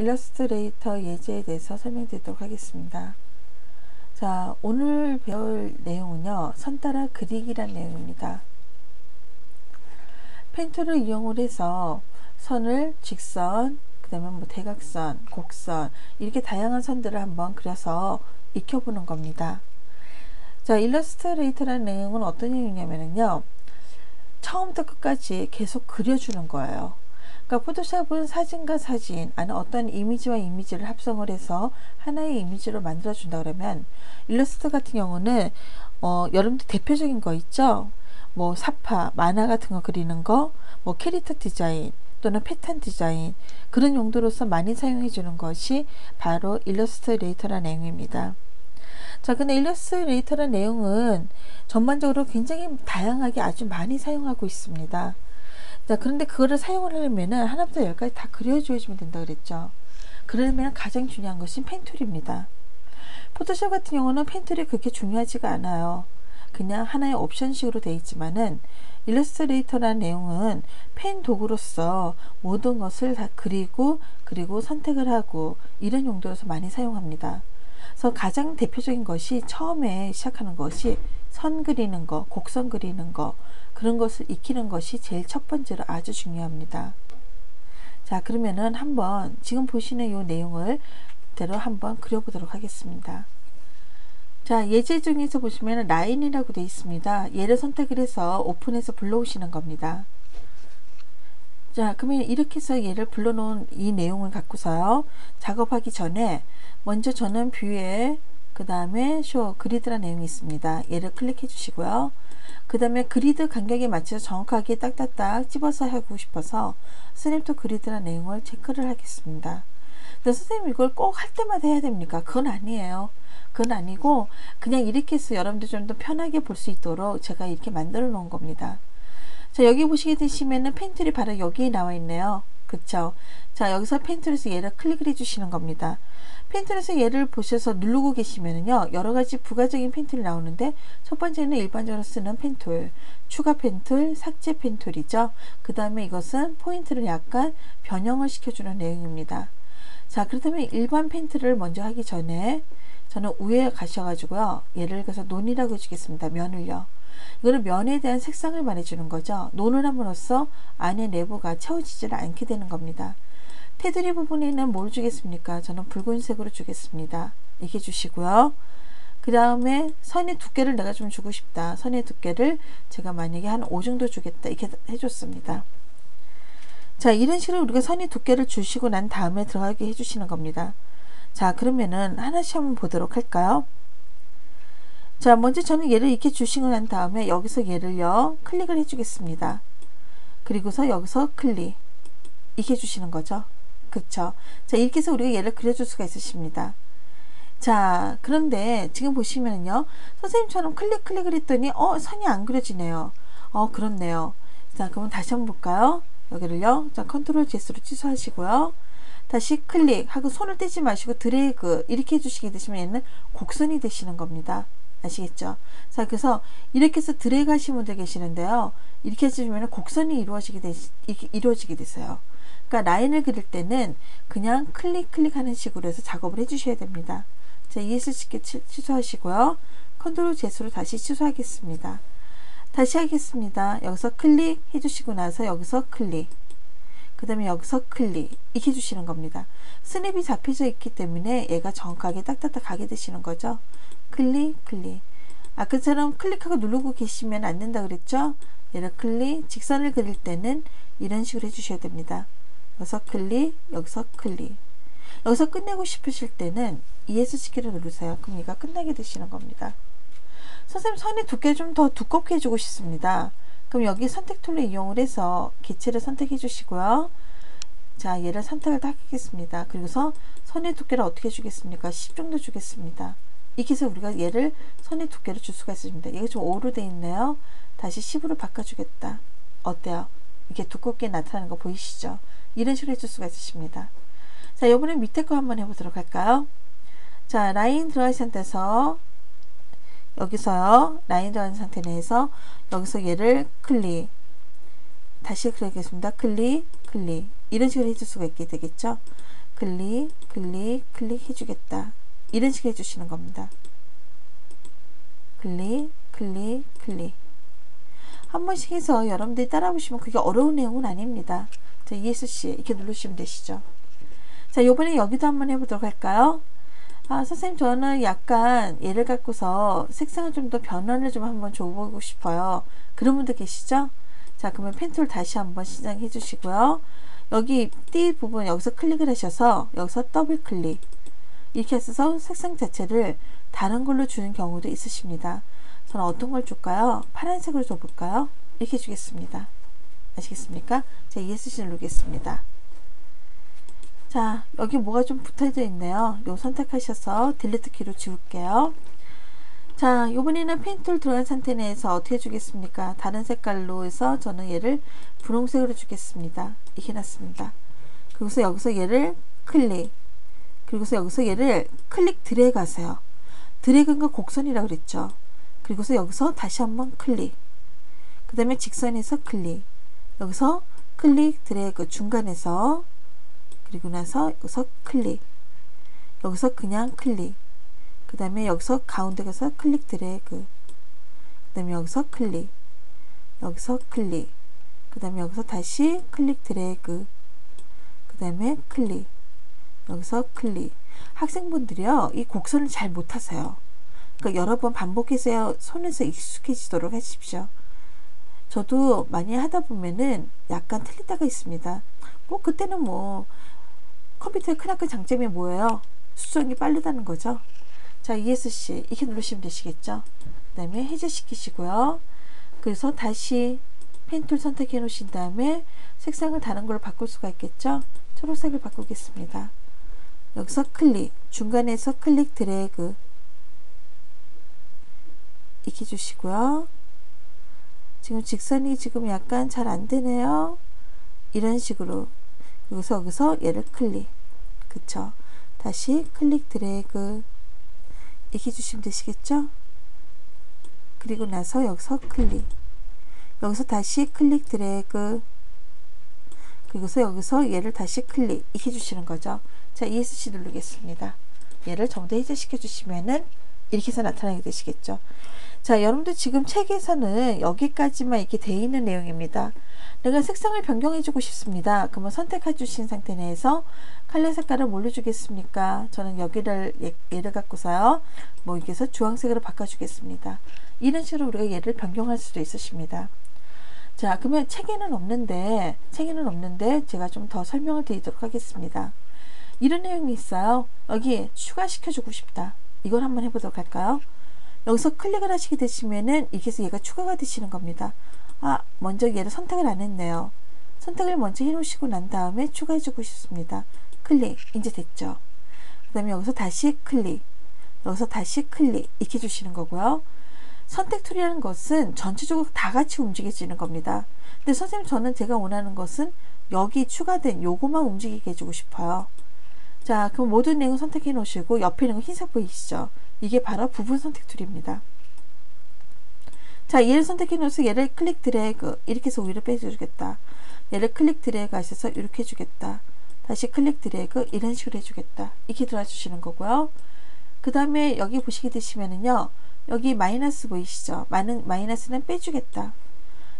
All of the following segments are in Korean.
일러스트레이터 예제에 대해서 설명드리도록 하겠습니다. 자, 오늘 배울 내용은요, 선 따라 그리기란 내용입니다. 펜툴을 이용을 해서 선을 직선, 그 다음에 뭐 대각선, 곡선, 이렇게 다양한 선들을 한번 그려서 익혀보는 겁니다. 자, 일러스트레이터라는 내용은 어떤 내용이냐면요, 처음부터 끝까지 계속 그려주는 거예요. 그러니까 포토샵은 사진과 사진, 아니 어떤 이미지와 이미지를 합성을 해서 하나의 이미지로 만들어 준다 그러면, 일러스트 같은 경우는 여러분들 대표적인 거 있죠? 뭐 사파, 만화 같은 거 그리는 거, 뭐 캐릭터 디자인 또는 패턴 디자인, 그런 용도로서 많이 사용해 주는 것이 바로 일러스트레이터라는 내용입니다. 자, 근데 일러스트레이터라는 내용은 전반적으로 굉장히 다양하게 아주 많이 사용하고 있습니다. 자, 그런데 그거를 사용을 하려면은 하나부터 열까지 다 그려줘야지면 된다 그랬죠. 그러려면 가장 중요한 것이 펜툴입니다. 포토샵 같은 경우는 펜툴이 그렇게 중요하지가 않아요. 그냥 하나의 옵션식으로 되어 있지만은, 일러스트레이터라는 내용은 펜 도구로서 모든 것을 다 그리고 선택을 하고 이런 용도로서 많이 사용합니다. 그래서 가장 대표적인 것이, 처음에 시작하는 것이 선 그리는 거, 곡선 그리는 거, 그런 것을 익히는 것이 제일 첫 번째로 아주 중요합니다. 자, 그러면은 한번 지금 보시는 이 내용을 대로 한번 그려보도록 하겠습니다. 자, 예제 중에서 보시면 라인이라고 되어 있습니다. 얘를 선택을 해서 오픈해서 불러오시는 겁니다. 자, 그러면 이렇게 해서 얘를 불러놓은 이 내용을 갖고서요, 작업하기 전에 먼저 저는 뷰에 그 다음에 쇼 그리드라는 내용이 있습니다. 얘를 클릭해 주시고요. 그 다음에 그리드 간격에 맞춰서 정확하게 딱딱딱 집어서 하고 싶어서 스냅 투 그리드라는 내용을 체크를 하겠습니다. 근데 선생님 이걸 꼭 할 때마다 해야 됩니까? 그건 아니에요. 그건 아니고 그냥 이렇게 해서 여러분들 좀 더 편하게 볼 수 있도록 제가 이렇게 만들어 놓은 겁니다. 자, 여기 보시게 되시면은 펜툴이 바로 여기에 나와 있네요. 그쵸? 자, 여기서 펜툴에서 얘를 클릭을 해 주시는 겁니다. 펜툴에서 얘를 보셔서 누르고 계시면은요, 여러가지 부가적인 펜툴이 나오는데, 첫 번째는 일반적으로 쓰는 펜툴, 추가 펜툴, 삭제 펜툴이죠. 그 다음에 이것은 포인트를 약간 변형을 시켜주는 내용입니다. 자, 그렇다면 일반 펜툴을 먼저 하기 전에 저는 위에 가셔가지고요, 얘를 그래서 논이라고 해주겠습니다. 면을요. 이거는 면에 대한 색상을 말해주는 거죠. 논을 함으로써 안에 내부가 채워지지 않게 되는 겁니다. 테두리 부분에는 뭘 주겠습니까? 저는 붉은색으로 주겠습니다. 이렇게 주시고요. 그 다음에 선의 두께를 내가 좀 주고 싶다. 선의 두께를 제가 만약에 한 5 정도 주겠다. 이렇게 해줬습니다. 자, 이런 식으로 우리가 선의 두께를 주시고 난 다음에 들어가게 해주시는 겁니다. 자, 그러면은 하나씩 한번 보도록 할까요? 자, 먼저 저는 얘를 이렇게 주시고 난 다음에 여기서 얘를요, 클릭을 해주겠습니다. 그리고서 여기서 클릭. 이렇게 해주시는 거죠. 그쵸? 자, 이렇게 해서 우리가 얘를 그려줄 수가 있으십니다. 자, 그런데 지금 보시면요, 선생님처럼 클릭을 했더니 선이 안 그려지네요. 그렇네요. 자, 그러면 다시 한번 볼까요? 여기를요, 자, 컨트롤 Z로 취소하시고요. 다시 클릭하고 손을 떼지 마시고 드래그 이렇게 해주시게 되시면 얘는 곡선이 되시는 겁니다. 아시겠죠? 자, 그래서 이렇게 해서 드래그 하시는 분들 계시는데요, 이렇게 해주시면 곡선이 이루어지게 되세요. 그러니까 라인을 그릴 때는 그냥 클릭하는 식으로 해서 작업을 해주셔야 됩니다. 자, ESC 취소하시고요. 컨트롤 Z로 다시 취소하겠습니다. 다시 하겠습니다. 여기서 클릭 해주시고 나서 여기서 클릭, 그 다음에 여기서 클릭 이렇게 해주시는 겁니다. 스냅이 잡혀져 있기 때문에 얘가 정확하게 딱딱딱 가게 되시는 거죠. 클릭. 아까처럼 클릭하고 누르고 계시면 안 된다 그랬죠? 얘를 클릭, 직선을 그릴 때는 이런 식으로 해주셔야 됩니다. 여기서 클릭, 여기서 클릭. 여기서 끝내고 싶으실 때는 ESC키를 누르세요. 그럼 얘가 끝나게 되시는 겁니다. 선생님, 선의 두께를 좀 더 두껍게 해주고 싶습니다. 그럼 여기 선택 툴을 이용을 해서 개체를 선택해 주시고요. 자, 얘를 선택을 딱 하겠습니다. 그리고서 선의 두께를 어떻게 주겠습니까? 10 정도 주겠습니다. 이렇게 해서 우리가 얘를 선의 두께를 줄 수가 있습니다. 얘가 좀 5로 되어 있네요. 다시 10으로 바꿔주겠다. 어때요? 이게 두껍게 나타나는 거 보이시죠? 이런 식으로 해줄 수가 있으십니다. 자, 이번에 밑에 거 한번 해보도록 할까요? 자, 라인 들어간 상태에서 여기서요, 라인 들어간 상태 내에서 여기서 얘를 클릭, 다시 그리겠습니다. 클릭 이런 식으로 해줄 수가 있게 되겠죠. 클릭, 클릭, 클릭 해주겠다. 이런 식으로 해주시는 겁니다. 클릭, 클릭, 클릭. 한 번씩 해서 여러분들이 따라 보시면 그게 어려운 내용은 아닙니다. 자, ESC 이렇게 누르시면 되시죠. 자, 요번에 여기도 한번 해보도록 할까요? 선생님 저는 약간 얘를 갖고서 색상을 좀 더 변화를 좀 한번 줘보고 싶어요. 그런 분들 계시죠? 자, 그러면 펜툴 다시 한번 시작해 주시고요. 여기 띠 부분 여기서 클릭을 하셔서 여기서 더블 클릭 이렇게 해서 색상 자체를 다른 걸로 주는 경우도 있으십니다. 저는 어떤 걸 줄까요? 파란색으로 줘볼까요? 이렇게 주겠습니다. 아시겠습니까? 자, ESC 누르겠습니다. 자, 여기 뭐가 좀 붙어져 있네요. 요 선택하셔서 딜리트 키로 지울게요. 자, 이번에는 펜툴 들어간 상태 내에서 어떻게 주겠습니까? 다른 색깔로 해서 저는 얘를 분홍색으로 주겠습니다. 이렇게 놨습니다. 그리고서 여기서 얘를 클릭, 그리고서 여기서 얘를 클릭 드래그 하세요. 드래그가 곡선이라고 그랬죠. 그리고서 여기서 다시 한번 클릭, 그 다음에 직선에서 클릭, 여기서 클릭 드래그 중간에서, 그리고 나서 여기서 클릭, 여기서 그냥 클릭, 그 다음에 여기서 가운데 가서 클릭 드래그, 그 다음에 여기서 클릭, 여기서 클릭, 그 다음에 여기서 다시 클릭 드래그, 그 다음에 클릭, 여기서 클릭. 학생분들이요 이 곡선을 잘 못하세요. 그러니까 여러 번 반복해서 손에서 익숙해지도록 하십시오. 저도 많이 하다 보면은 약간 틀릴 때가 있습니다. 뭐 그때는 뭐 컴퓨터의 크나큰 장점이 뭐예요? 수정이 빠르다는 거죠. 자, ESC 이렇게 누르시면 되시겠죠. 그 다음에 해제시키시고요. 그래서 다시 펜툴 선택해 놓으신 다음에 색상을 다른 걸로 바꿀 수가 있겠죠. 초록색을 바꾸겠습니다. 여기서 클릭, 중간에서 클릭 드래그 이렇게 주시고요. 지금 직선이 지금 약간 잘 안 되네요. 이런 식으로 여기서 얘를 클릭, 그쵸? 다시 클릭 드래그 이렇게 주시면 되시겠죠? 그리고 나서 여기서 클릭, 여기서 다시 클릭 드래그, 그리고서 여기서 얘를 다시 클릭 이렇게 주시는 거죠. 자, ESC 누르겠습니다. 얘를 전부 다 해제시켜 주시면은 이렇게 해서 나타나게 되시겠죠. 자, 여러분들 지금 책에서는 여기까지만 이렇게 되어 있는 내용입니다. 내가 색상을 변경해 주고 싶습니다. 그러면 선택해 주신 상태 내에서 컬러 색깔을 뭘로 주겠습니까? 저는 여기를 얘를 갖고서요 뭐 이렇게 해서 주황색으로 바꿔 주겠습니다. 이런 식으로 우리가 얘를 변경할 수도 있으십니다. 자, 그러면 책에는 없는데 제가 좀 더 설명을 드리도록 하겠습니다. 이런 내용이 있어요. 여기 추가시켜 주고 싶다. 이걸 한번 해보도록 할까요? 여기서 클릭을 하시게 되시면은 이렇게 해서 얘가 추가가 되시는 겁니다. 먼저 얘를 선택을 안 했네요. 선택을 먼저 해 놓으시고 난 다음에 추가해 주고 싶습니다. 클릭, 이제 됐죠. 그 다음에 여기서 다시 클릭, 여기서 다시 클릭 이렇게 주시는 거고요. 선택 툴이라는 것은 전체적으로 다 같이 움직여지는 겁니다. 근데 선생님 저는 제가 원하는 것은 여기 추가된 요거만 움직이게 해주고 싶어요. 자, 그럼 모든 내용 선택해 놓으시고 옆에 있는 거 흰색 보이시죠? 이게 바로 부분 선택 툴입니다. 자, 얘를 선택해 놓으셔서 얘를 클릭 드래그 이렇게 해서 위로 빼주겠다. 얘를 클릭 드래그 하셔서 이렇게 해주겠다. 다시 클릭 드래그 이런 식으로 해주겠다. 이렇게 들어와 주시는 거고요. 그 다음에 여기 보시게 되시면은요, 여기 마이너스 보이시죠? 마이너스는 빼주겠다.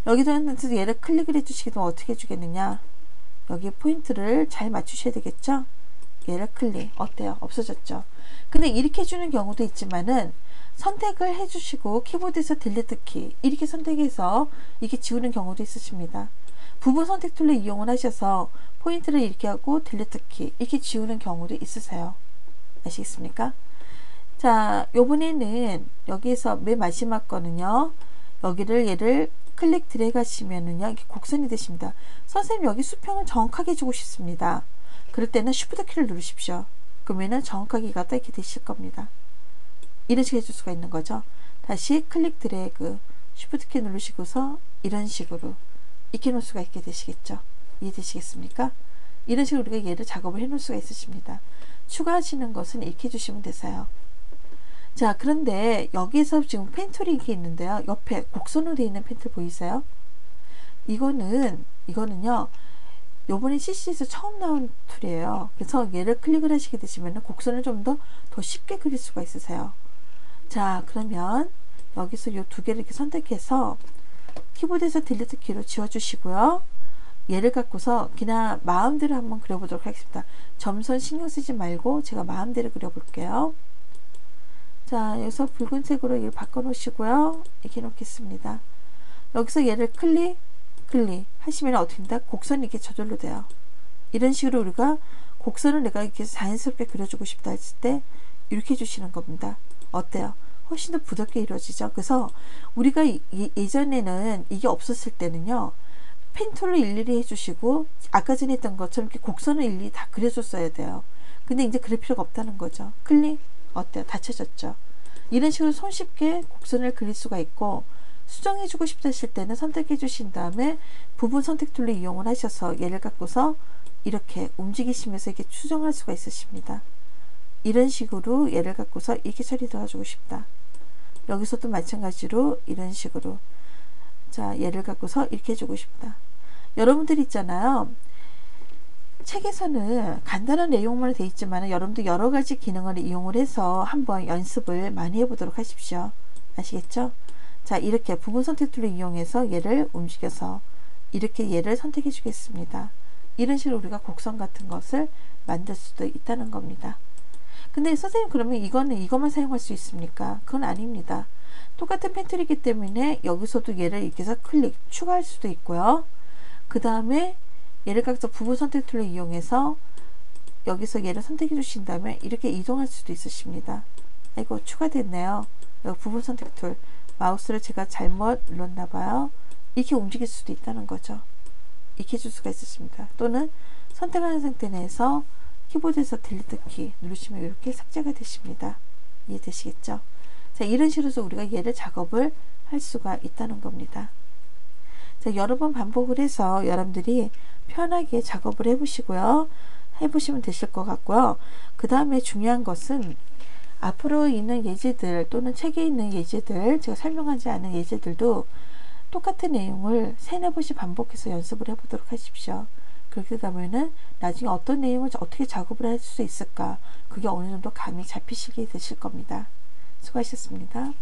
여기서 얘를 클릭을 해주시게 되면 어떻게 해주겠느냐? 여기 포인트를 잘 맞추셔야 되겠죠? 얘를 클릭, 어때요? 없어졌죠? 근데 이렇게 해주는 경우도 있지만은 선택을 해주시고 키보드에서 딜리트 키 이렇게 선택해서 이렇게 지우는 경우도 있으십니다. 부분 선택 툴을 이용을 하셔서 포인트를 이렇게 하고 딜리트 키 이렇게 지우는 경우도 있으세요. 아시겠습니까? 자, 요번에는 여기에서 맨 마지막 거는요, 얘를 클릭 드래그 하시면은요, 이렇게 곡선이 되십니다. 선생님 여기 수평을 정확하게 해주고 싶습니다. 그럴 때는 쉬프트 키를 누르십시오. 그러면은 정확하게 갖다 이렇게 되실 겁니다. 이런 식으로 해줄 수가 있는 거죠. 다시 클릭 드래그 쉬프트 키 누르시고서 이런 식으로 이렇게 놓을 수가 있게 되시겠죠. 이해되시겠습니까? 이런 식으로 우리가 얘를 작업을 해 놓을 수가 있으십니다. 추가하시는 것은 이렇게 해주시면 되세요. 자, 그런데 여기서 지금 펜툴이 이렇게 있는데요, 옆에 곡선으로 되어 있는 펜툴 보이세요? 이거는요 요번에 CC에서 처음 나온 툴이에요. 그래서 얘를 클릭을 하시게 되시면 곡선을 좀 더 쉽게 그릴 수가 있으세요. 자, 그러면 여기서 요 두 개를 이렇게 선택해서 키보드에서 딜리트 키로 지워주시고요. 얘를 갖고서 그냥 마음대로 한번 그려보도록 하겠습니다. 점선 신경 쓰지 말고 제가 마음대로 그려볼게요. 자, 여기서 붉은색으로 이걸 바꿔 놓으시고요. 이렇게 놓겠습니다. 여기서 얘를 클릭 하시면 어떻게 된다? 곡선이 이렇게 저절로 돼요. 이런 식으로 우리가 곡선을 내가 이렇게 자연스럽게 그려주고 싶다 했을 때 이렇게 해주시는 겁니다. 어때요? 훨씬 더 부드럽게 이루어지죠. 그래서 우리가 예전에는 이게 없었을 때는요, 펜툴로 일일이 해주시고 아까 전에 했던 것처럼 이렇게 곡선을 일일이 다 그려줬어야 돼요. 근데 이제 그럴 필요가 없다는 거죠. 클릭 어때요? 닫혀졌죠. 이런 식으로 손쉽게 곡선을 그릴 수가 있고, 수정해주고 싶다 하실 때는 선택해 주신 다음에 부분 선택 툴로 이용을 하셔서 얘를 갖고서 이렇게 움직이시면서 이렇게 수정할 수가 있으십니다. 이런 식으로 얘를 갖고서 이렇게 처리 도와주고 싶다. 여기서도 마찬가지로 이런 식으로, 자, 얘를 갖고서 이렇게 해주고 싶다. 여러분들 있잖아요. 책에서는 간단한 내용만 되어 있지만 여러분들 여러 가지 기능을 이용을 해서 한번 연습을 많이 해보도록 하십시오. 아시겠죠? 자, 이렇게 부분 선택 툴을 이용해서 얘를 움직여서 이렇게 얘를 선택해 주겠습니다. 이런 식으로 우리가 곡선 같은 것을 만들 수도 있다는 겁니다. 근데 선생님, 그러면 이것만 사용할 수 있습니까? 그건 아닙니다. 똑같은 펜툴이기 때문에 여기서도 얘를 이렇게 해서 클릭 추가할 수도 있고요. 그 다음에 얘를 각자 부분 선택 툴을 이용해서 여기서 얘를 선택해 주신 다음에 이렇게 이동할 수도 있으십니다. 아이고, 추가됐네요. 여기 부분 선택 툴, 마우스를 제가 잘못 눌렀나 봐요. 이렇게 움직일 수도 있다는 거죠. 이렇게 해줄 수가 있으십니다. 또는 선택하는 상태 내에서 키보드에서 딜리트 키 누르시면 이렇게 삭제가 되십니다. 이해되시겠죠? 자, 이런 식으로 우리가 얘를 작업을 할 수가 있다는 겁니다. 자, 여러 번 반복을 해서 여러분들이 편하게 작업을 해보시고요. 해보시면 되실 것 같고요. 그 다음에 중요한 것은 앞으로 있는 예제들 또는 책에 있는 예제들, 제가 설명하지 않은 예제들도 똑같은 내용을 3-4번씩 반복해서 연습을 해보도록 하십시오. 그렇게 되면은 나중에 어떤 내용을 어떻게 작업을 할 수 있을까, 그게 어느 정도 감이 잡히시게 되실 겁니다. 수고하셨습니다.